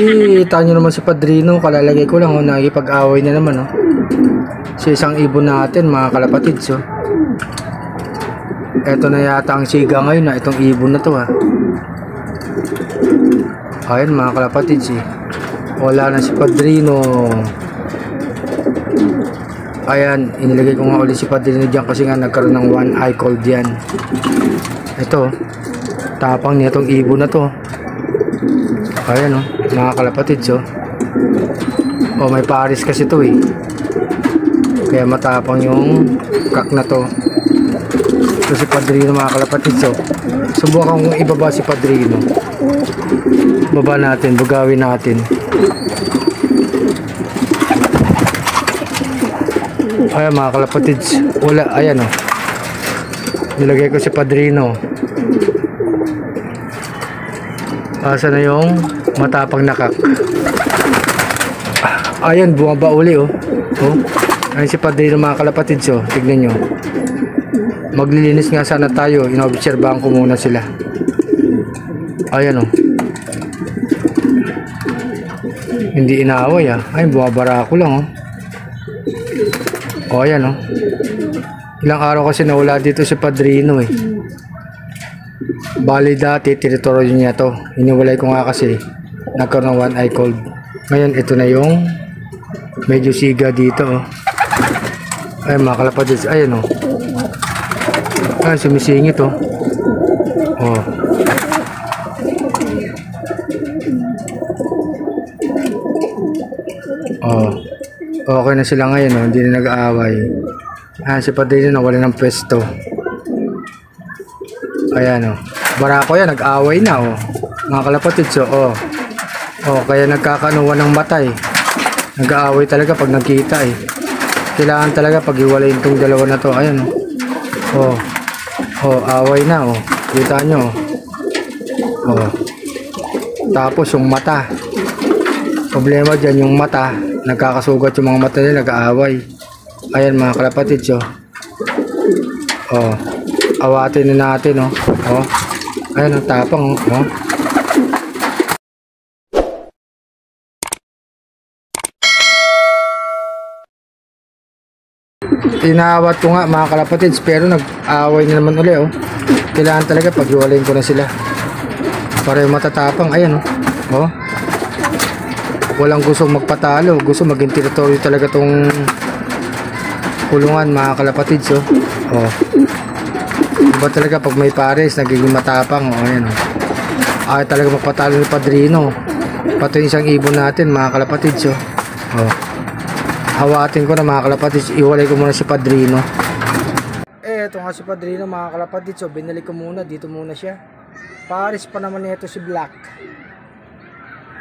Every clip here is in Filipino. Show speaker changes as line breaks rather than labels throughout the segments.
Kita nyo naman si Padrino, kalalagay ko lang, nakikipag-away na naman, sa isang ibon natin, mga kalapatids, Eto na yata ang siga ngayon, itong ibon na to, Ayan, mga kalapatids, wala na si Padrino. Ayan, inilagay ko nga ulit si Padrino dyan kasi nga nagkaroon ng one eye cold yan. Ito, tapang niya itong ibon na to. Ayan, mga kalapatids, may pares kasi to, kaya matapang yung kak na to. Ito si Padrino, mga kalapatids, subukan kong ibaba si Padrino. Baba natin, bugawin natin. Ayan, mga kalapatids, wala, ayan, nilagay ko si Padrino. Asa na yung matapang nakak. Ayan, bumaba uli, Ayan si Padrino, mga kalapatids, tignan nyo. Maglilinis nga sana tayo, inoobserbahan ko muna sila. Ayan, hindi inaaway, Ay, bumabara ako lang, ayan, ilang araw kasi nawala dito si Padrino, Bali dati teritoryo niya to, iniwalay ko nga kasi nagkaroon ng one eye cold. Ngayon ito na yung medyo siga dito, ay, mga kalapatids, ayan, ayan, sumisingit, okay na sila ngayon, hindi na nag-aaway. Ayan, si Padrino nawala ng pwesto. Ayan, barako yan, nag-aaway na, mga kalapatids, kaya nagkakanuwan ng matay. Nag-aaway talaga pag nagkita, kailangan talaga pag iwalayin itong dalawa na to. Ayan, away na, kita nyo, tapos yung mata, problema dyan yung mata, nagkakasugat yung mga mata nila, nag-aaway. Ayan, mga kalapatids, awatin na natin, ayan, ang tapang, Inawat ko nga, mga kalapatids, pero nag-aaway na naman uli, kailangan talaga pag-iwalayin ko na sila para yung matatapang. Ayan, walang gustong magpatalo, gusto maging teritoryo talaga tong kulungan, mga kalapatids, iba talaga pag may pares, nagiging matapang, ayan, ay talaga magpatalo ni Padrino, pati yung isang ibon natin, mga kalapatids, hawatin ko na, mga kalapatids, iwalay ko muna si Padrino. Eto nga si Padrino, mga kalapatids, binalik ko muna, dito muna siya. Pares pa naman nito si Black.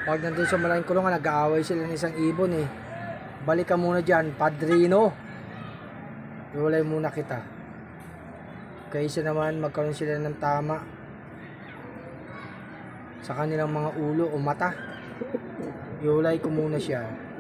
Pag nandun sa malaking kulungan, nag-aaway sila ng isang ibon, balik ka muna dyan, Padrino, iwalay muna kita. Kaysa naman magkaroon sila ng tama sa kanilang mga ulo o mata, iwalay ko muna siya.